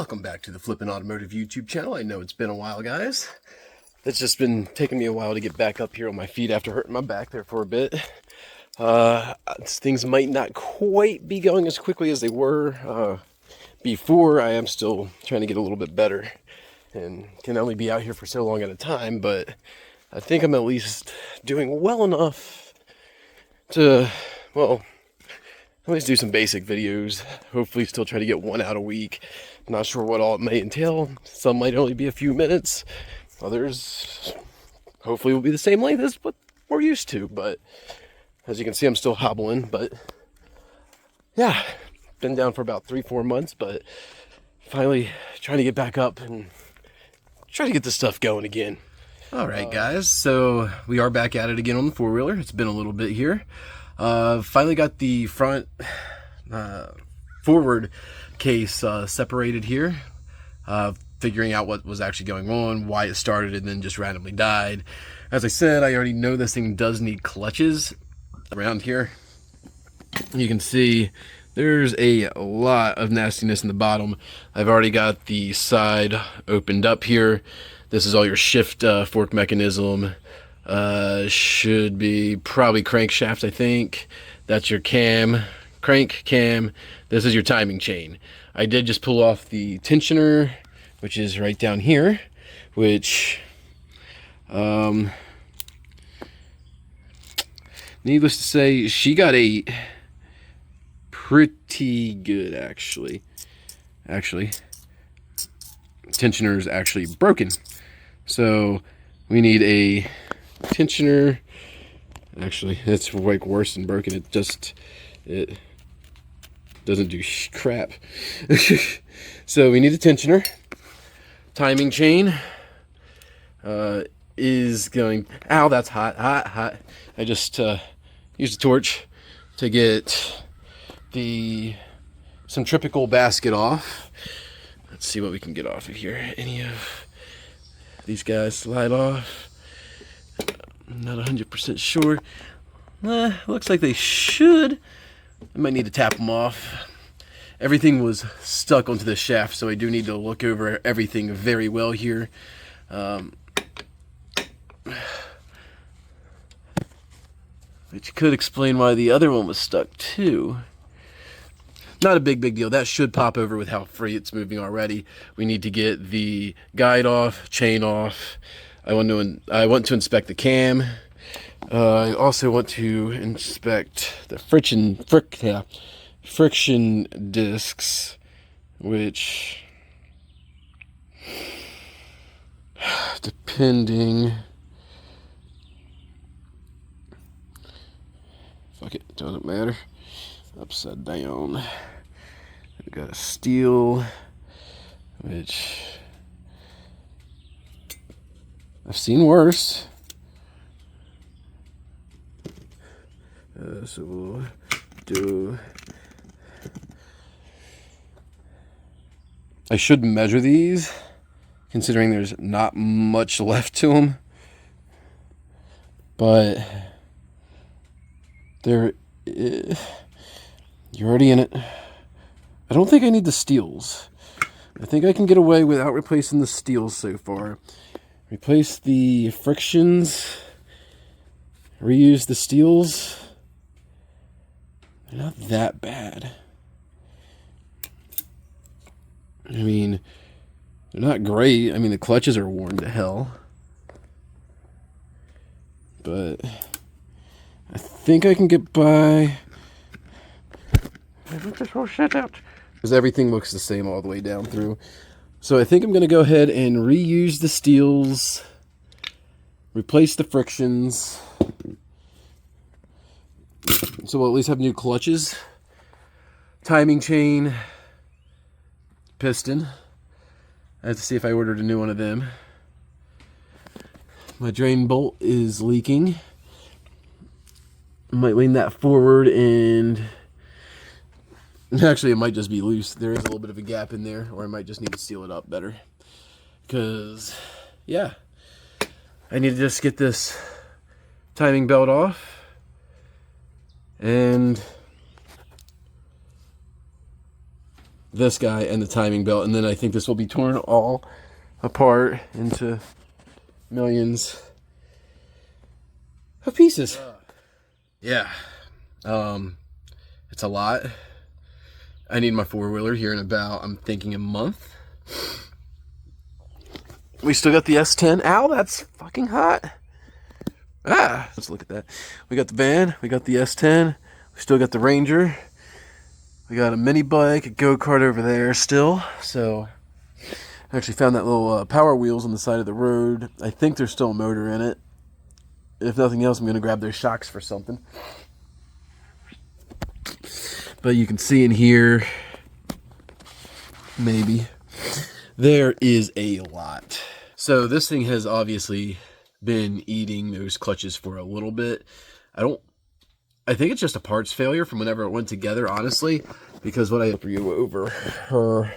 Welcome back to the Flippin Automotive YouTube channel. I know it's been a while, guys. It's just been taking me a while to get back up here on my feet after hurting my back there for a bit. Things might not quite be going as quickly as they were before. I am still trying to get a little bit better and can only be out here for so long at a time, but I think I'm at least doing well enough to, well, at least do some basic videos. Hopefully still try to get one out a week. Not sure what all it may entail. Some might only be a few minutes. Others hopefully will be the same length as what we're used to. But as you can see, I'm still hobbling. But yeah, been down for about 3-4 months. But finally trying to get back up and try to get this stuff going again. All right, guys. So we are back at it again on the four-wheeler. It's been a little bit here. Finally got the front forward case separated here, figuring out what was actually going on, why it started and then just randomly died. As I said, I already know this thing does need clutches. Around here you can see there's a lot of nastiness in the bottom. I've already got the side opened up here. This is all your shift fork mechanism. Should be probably crankshaft, I think. That's your cam, crank cam. This is your timing chain. I did just pull off the tensioner, which is right down here, which needless to say, she got a pretty good actually. Tensioner is actually broken, so we need a tensioner. Actually, it's like worse than broken. It doesn't do crap. So we need a tensioner. Timing chain is going. Ow, that's hot. I just used a torch to get the centrifugal basket off. Let's see what we can get off of here. Any of these guys slide off. I'm not 100% sure. Looks like they should. I might need to tap them off. Everything was stuck onto the shaft, so I do need to look over everything very well here. Which could explain why the other one was stuck too. Not a big deal. That should pop over with how free it's moving already. We need to get the guide off, chain off. I want to inspect the cam. I also want to inspect the friction discs, which, depending, fuck it, doesn't matter. Upside down. We've got a steel, which I've seen worse. So we'll do. I should measure these, considering there's not much left to them. But you're already in it. I don't think I need the steels. I think I can get away without replacing the steels so far. Replace the frictions, reuse the steels. They're not that bad. I mean, they're not great. I mean, the clutches are worn to hell. But I think I can get by. I put this whole shit out, because everything looks the same all the way down through. So I think I'm going to go ahead and reuse the steels, replace the frictions, so we'll at least have new clutches, timing chain, piston. I have to see if I ordered a new one of them. My drain bolt is leaking. I might lean that forward, and actually it might just be loose. There is a little bit of a gap in there, or I might just need to seal it up better. Because, yeah, I need to just get this timing belt off. And this guy and the timing belt, and then I think this will be torn all apart into millions of pieces. Yeah, it's a lot. I need my four-wheeler here in about, I'm thinking, a month. We still got the S10. Ow, that's fucking hot. Let's look at that. We got the van, we got the S10, we still got the Ranger. We got a mini bike, a go-kart over there still. So I actually found that little power wheels on the side of the road. I think there's still a motor in it. If nothing else, I'm going to grab those shocks for something. But you can see in here, maybe, there is a lot. So this thing has obviously been eating those clutches for a little bit. I think it's just a parts failure from whenever it went together, honestly, because what I have for you over her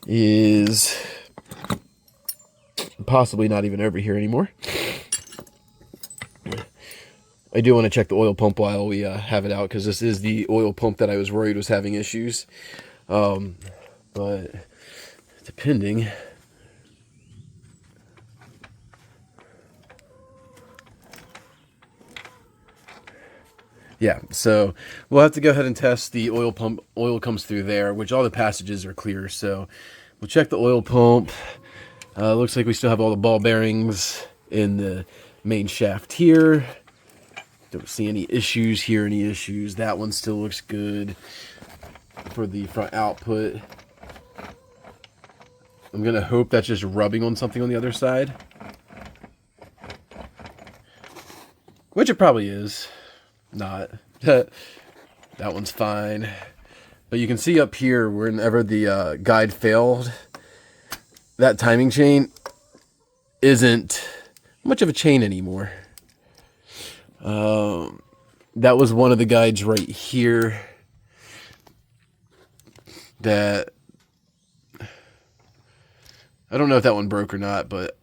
is possibly not even over here anymore. I do want to check the oil pump while we have it out, because this is the oil pump that I was worried was having issues. But depending... Yeah, so we'll have to go ahead and test the oil pump. Oil comes through there, which all the passages are clear. So we'll check the oil pump. Looks like we still have all the ball bearings in the main shaft here. Don't see any issues here, any issues. That one still looks good for the front output. I'm going to hope that's just rubbing on something on the other side, which it probably is. Not. That one's fine. But you can see up here, whenever the guide failed, that timing chain isn't much of a chain anymore. That was one of the guides right here that... I don't know if that one broke or not, but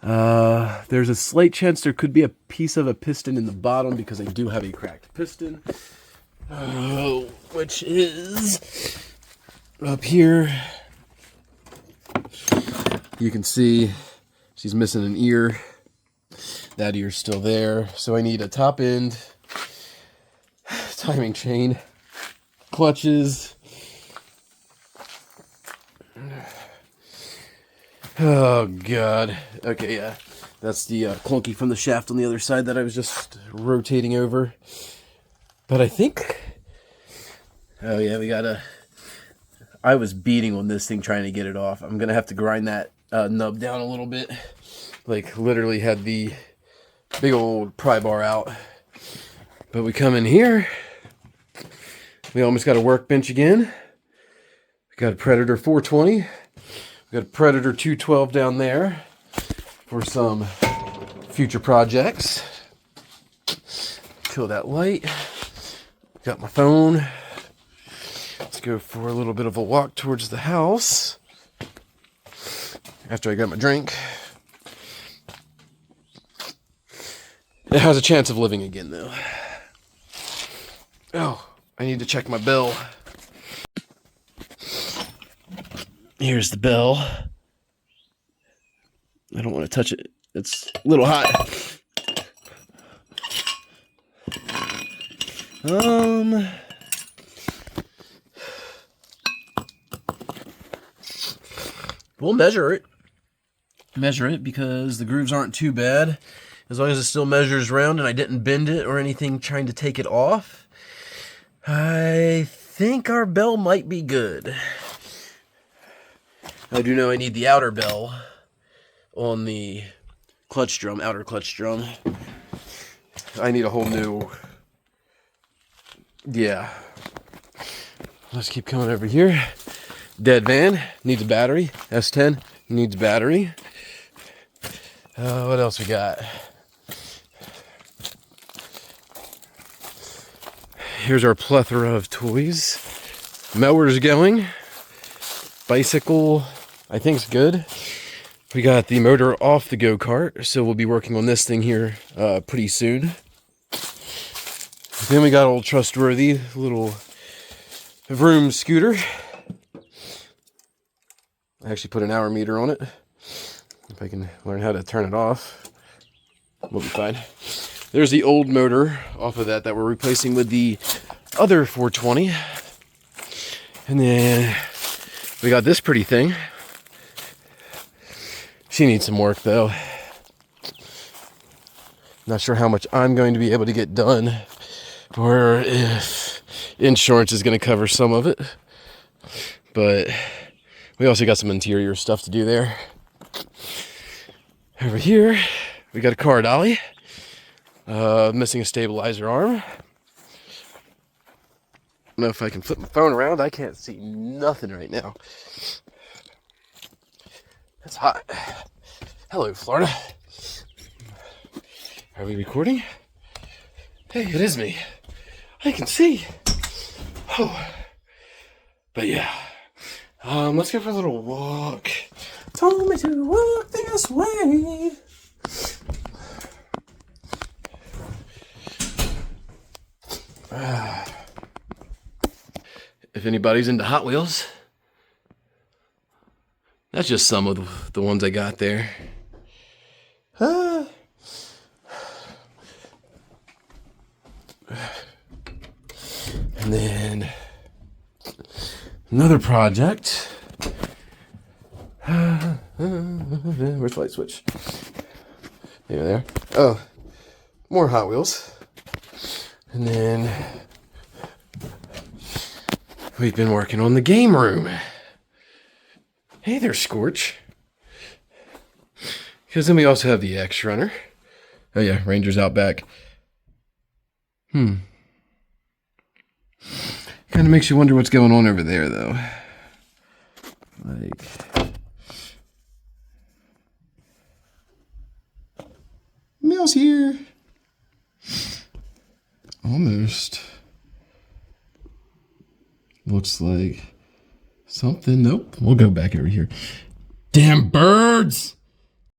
there's a slight chance there could be a piece of a piston in the bottom, because I do have a cracked piston, which is up here. You can see she's missing an ear. That ear's still there, so I need a top end, timing chain, clutches. Oh, God. Okay, yeah. That's the clunky from the shaft on the other side that I was just rotating over. But I think... Oh, yeah, we gotta... I was beating on this thing trying to get it off. I'm gonna have to grind that nub down a little bit. Like, literally had the big old pry bar out. But we come in here. We almost got a workbench again. We got a Predator 420. We got a Predator 212 down there for some future projects. Kill that light. Got my phone. Let's go for a little bit of a walk towards the house after I got my drink. It has a chance of living again, though. Oh, I need to check my bell. Here's the bell. I don't want to touch it. It's a little hot. We'll measure it. Measure it because the grooves aren't too bad. As long as it still measures round and I didn't bend it or anything trying to take it off, I think our bell might be good. I do know I need the outer bell on the clutch drum, outer clutch drum. I need a whole new... Yeah. Let's keep coming over here. Dead van needs a battery. S10 needs a battery. What else we got? Here's our plethora of toys. Mower's going. Bicycle, I think it's good. We got the motor off the go-kart, so we'll be working on this thing here pretty soon. Then we got old trustworthy little vroom scooter. I actually put an hour meter on it. If I can learn how to turn it off, we'll be fine. There's the old motor off of that we're replacing with the other 420. And then we got this pretty thing. She needs some work though. Not sure how much I'm going to be able to get done, or if insurance is going to cover some of it. But we also got some interior stuff to do there. Over here, we got a car dolly. Missing a stabilizer arm. I don't know if I can flip my phone around. I can't see nothing right now. It's hot. Hello, Florida. Are we recording? Hey, it is me. I can see. Oh. But yeah. Let's go for a little walk. Told me to walk this way. If anybody's into Hot Wheels, that's just some of the ones I got there. And then another project. Where's the light switch? There. Oh, more Hot Wheels. And then we've been working on the game room. Hey there, Scorch. Because then we also have the X Runner. Oh yeah, Ranger's out back. Kind of makes you wonder what's going on over there, though. Like, Mail's here. Almost. Looks like something. Nope. We'll go back over here. Damn birds!